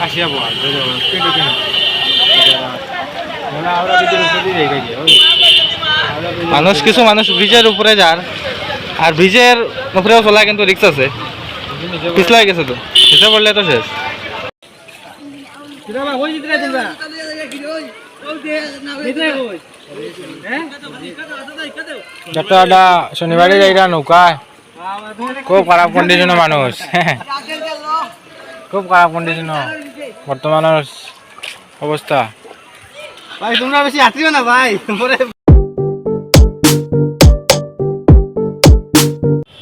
আসিয়া বল মানুষ কিছু মানুষ ব্রিজের উপরে যার আর ব্রিজের উপরেও চলা কিন্তু রিক্স আছে পিছলাই গেছে তো পিছলে পড়লে তো শেষ শনিবারে যাইরা নৌকায় খুব খারাপ কন্ডিশনের মানুষ খুব খারাপ কন্ডিশন বর্তমানের অবস্থা ভাই তোমরা বেশি আসিও না ভাই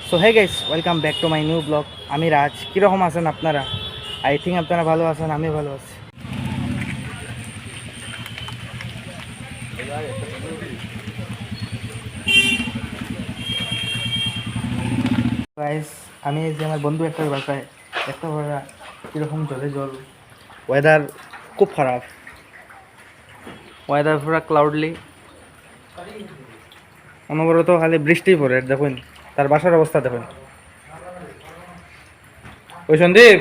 so hey guys welcome back to my new blog আমি রাজ কীরকম আছেন আপনারা আই থিঙ্ক আপনারা ভালো আছেন আমি ভালো আছি গাইস আমি যে আমার বন্ধু একটা বাসায় একটা ভাড়া কীরকম জলে জল ওয়েদার খুব খারাপ ওয়েদার পুরা ক্লাউডলি অনবরত খালি বৃষ্টি পড়ে দেখুন তার বাসার অবস্থা দেখুন ওই সন্দীপ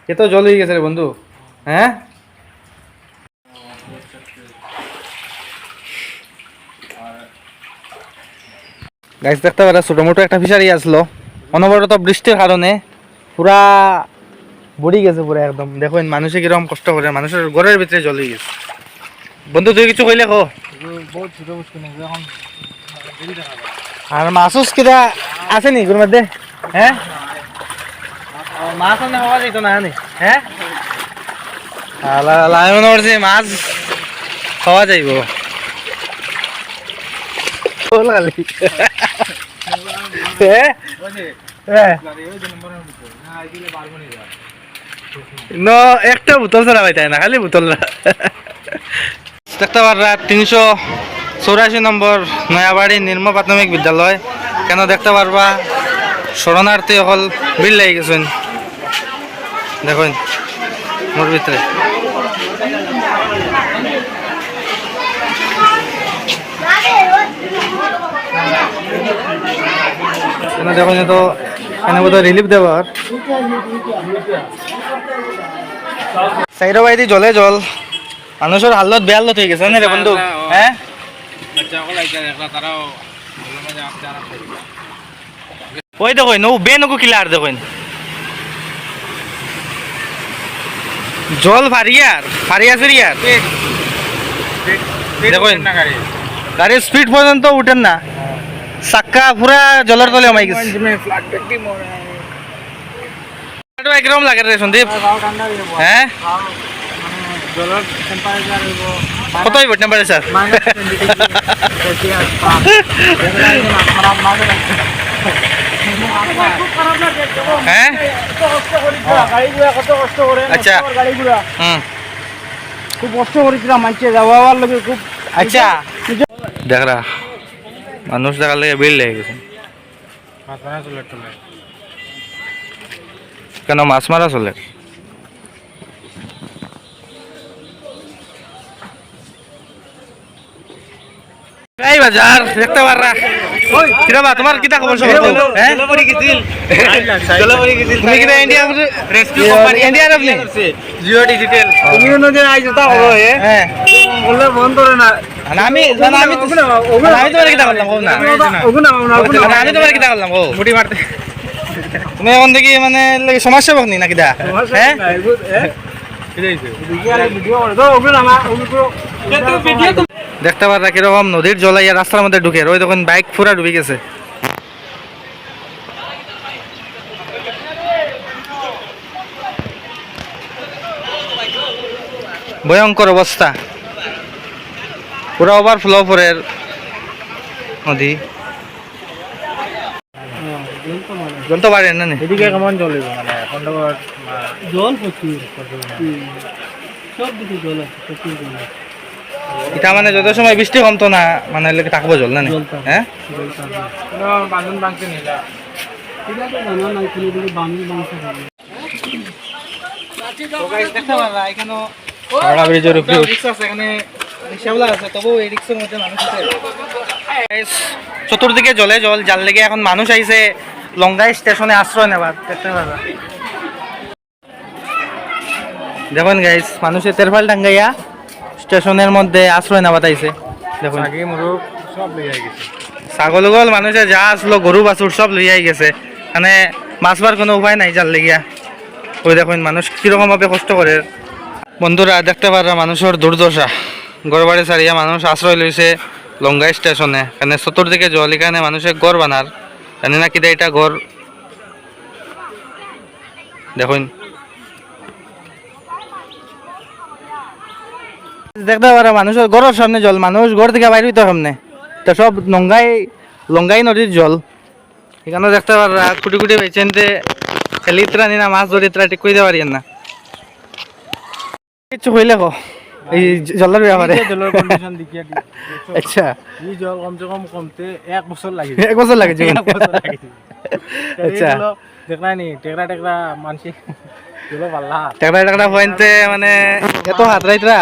এ তো জল হয়ে গেছে রে বন্ধু হ্যাঁ গাছ দেখতে পারা ছোটো মোটো একটা ফিশারি আসলো অনবরত বৃষ্টির কারণে পুরা বুড়ি গেছে পুরা একদম দেখুন মানুষে কিরকম কষ্ট করে মানুষের ঘরের ভিতরে জল হয়ে গেছে বন্ধু তুই কিছু কইলে কো আর মাছ কিনা আছে নি ঘুর মধ্যে হ্যাঁ মাছ আমি হওয়া যেত না হ্যাঁ মাছ খাওয়া যাইব একটা বোতল ছাড়া পাইতাই না খালি বোতল দেখতে পারা 384 নম্বর নয়াবাড়ি নিম্ন প্রাথমিক বিদ্যালয় কেন দেখতে পারবা শরণার্থী অকল ভিড় লাগি গেছেন দেখুন মোর ভিতরে দেখুন তো এখানে বোধ রিলিফ দেওয়ার সাইড বাইদি জলে জল মানুষের হালত বেহালত হয়ে গেছে না রে বন্ধু হ্যাঁ ওই দেখুন ও বেনকু কিলার দেখুন জল ফারিয়ার দেখুন গাড়ির স্পিড পর্যন্ত উঠেন না চাক্কা পুরা জলের তলে জমাই গেছে একরকম লাগে রে সন্দীপ হ্যাঁ কত হইব টেম্পারেচার হ্যাঁ আচ্ছা খুব কষ্ট করেছিলাম মানুষে যাওয়ার লোকে খুব আচ্ছা দেখরা মানুষ দেখার লেগে বিল লেগে গেছে কেন মাছ মারা চলে এই বাজার দেখতে পাররা ওই কিরাবা তোমার কিটা খবর সব হ্যাঁ জলপরি গেছিল তুমি কি ইন্ডিয়া রেস্কিউ কোম্পানি ইন্ডিয়া আপনি জিও ডিজিটাল তুমি নদী আইছো তা হলো হ্যাঁ বললে বন্ধ করে না আমি তোমার কিটা করলাম আমি তোমার কিটা করলাম ও মুটি মারতে তুমি এখন দেখি মানে সমস্যা বকনি নাকি দা হ্যাঁ দেখতে পারা কিরকম নদীর জলাইয়া রাস্তার মধ্যে ঢুকে ওই তখন বাইক পুরা ডুবে গেছে ভয়ঙ্কর অবস্থা পুরা ওভারফ্লো করে নদী জল তো বাড়ে না এদিকে কেমন জল মানে জল প্রচুর সব দিকে জল আছে প্রচুর জল এটা মানে যত সময় বৃষ্টি কমতো না মানে থাকবো জল না হ্যাঁ বাঁধন ভাঙছে নিলা ব্রিজের উপরে রিক্সা আছে এখানে রিক্সাওয়ালা আছে তবুও এই রিক্সার মধ্যে মানুষ আছে চতুর্দিকে জলে জল, যার লেগে এখন মানুষ আইছে লঙ্গাই স্টেশনে আশ্রয় নেবার। দেখতে পারা দেখুন গাইস, মানুষের তেরফাল টাঙ্গাইয়া স্টেশনের মধ্যে আশ্রয় নেওয়া আইছে। দেখুন সব লইয়া গেছে। ছাগল গল মানুষে যা আসলো, গরু বাছুর সব লইয়াই গেছে। মানে মাছবার কোনো উপায় নাই যার লেগিয়া। ওই দেখুন মানুষ কিরকম ভাবে কষ্ট করে। বন্ধুরা দেখতে পারা মানুষের দুর্দশা, গড় বাড়ি ছাড়িয়া মানুষ আশ্রয় লইছে লঙ্গাই স্টেশনে। এখানে চতুর্দিকে জল, এখানে মানুষের গড় বানার জানি না কিনা এটা গড়। দেখুন দেখতে পারা মানুষের গড়ের সামনে জল, মানুষ গড় থেকে বাইরে হইতে সামনে তো সব লঙ্গাই নদীর জল। এখানে দেখতে পারা কুটি কুটি পাইছেন যে খেলিত্রা নিনা মাছ ধরিত্রা ঠিক করে দেওয়ার না কিছু হইলে কো এই জলের ব্যাপারে। জলের কন্ডিশন দেখিয়া দি। আচ্ছা এই জল কমসে কম কমতে 1 বছর লাগে। 1 বছর লাগে জীবন। আচ্ছা দেখলা নি টেকরা টেকরা মানসি জল পাল্লা টেকরা টেকরা পয়েন্টে মানে এত হাত রাইতরা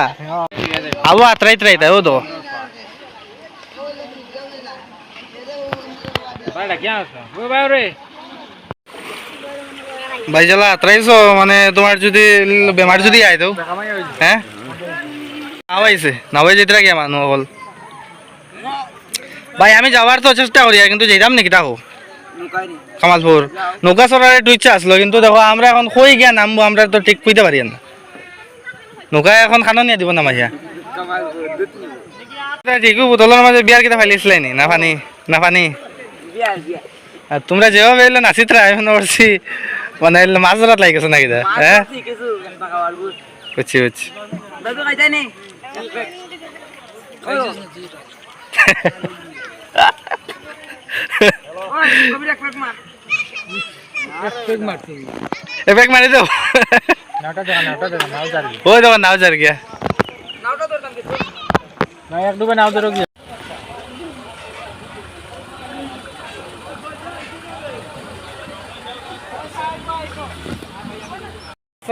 আবো হাত রাইতরা ও তো ভাইটা কি আছে ও ভাই রে ভাই জ্বালা হাত রাইছো মানে তোমার যদি বেমার যদি আই তো হ্যাঁ আওয়াইছে নাওয়াই যেতে গিয়া মানুষ হল। ভাই আমি যাওয়ার তো চেষ্টা করি কিন্তু যেতাম নাকি তাকো কামালপুর নৌকা চড়ার একটু ইচ্ছা আসলো, কিন্তু দেখো আমরা এখন কই গিয়া নামবো আমরা তো ঠিক কইতে পারি না। নৌকা এখন খানো নিয়ে দিব না মাইয়া ঠিকই বোতলের মাঝে বিয়ার কিতা ফাইলিছিলে নি না পানি না পানি। আর তোমরা যেভাবে এলে নাচিত্রা এখন করছি মানে মাছ ধরাত লাগি গেছে নাকি হ্যাঁ বুঝছি বুঝছি। এফেক্ট মারি দাও ওই দেখো নাও যার গিয়া না এক দুবে নাও ধরো গিয়া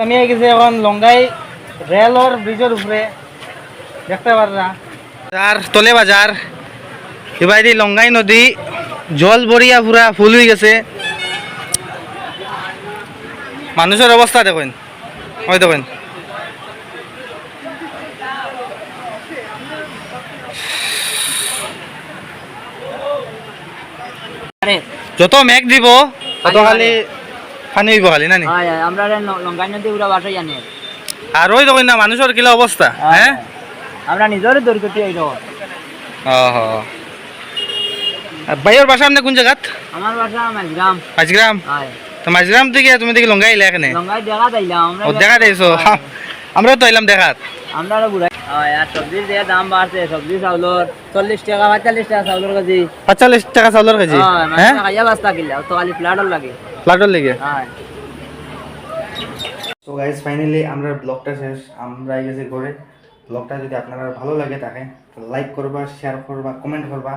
আমি গেছি এখন লঙ্গাই রেলর ব্রিজের উপরে দেখতে পাররা আর তলে বাজার এবার লঙ্গাই নদী জল ভরিয়া পুরা ফুল হয়ে গেছে। মানুষের অবস্থা দেখুন ওই দেখুন যত মেঘ দিব তত খালি পানি হইব খালি না নি। আমরা লঙ্কাই নদী পুরা বাসাই জানি আর ওই দেখুন না মানুষের কিলা অবস্থা হ্যাঁ আমরা নিজের দুর্গতি হইল। ভাইয়ের বাসা আপনি কোন জায়গাত? আমার বাসা মাঝগ্রাম। মাঝগ্রাম? তো মাঝগ্রাম থেকে তুমি দেখি লঙ্গাই এলে এখানে? লঙ্কাই দেখা দিলাম আমরা। ও দেখা দিয়েছো? আমরা তো এলাম দেখাত। আমরা ঘুরাই আর সবজির যে দাম বাড়ছে, সবজি চাউলের 40 টাকা 45 টাকা চাউলের কেজি। 45 টাকা চাউলের কেজি? হ্যাঁ খাইয়া বাস্তা কিলা তো খালি ফ্ল্যাটর লাগে। ফ্ল্যাটর লাগে? হ্যাঁ। তো গাইস ফাইনালি আমরা ব্লগটা শেষ, আমরা গেছি ঘরে। ব্লগটা যদি আপনারা ভালো লাগে থাকে লাইক করবা, শেয়ার করবা, কমেন্ট করবা।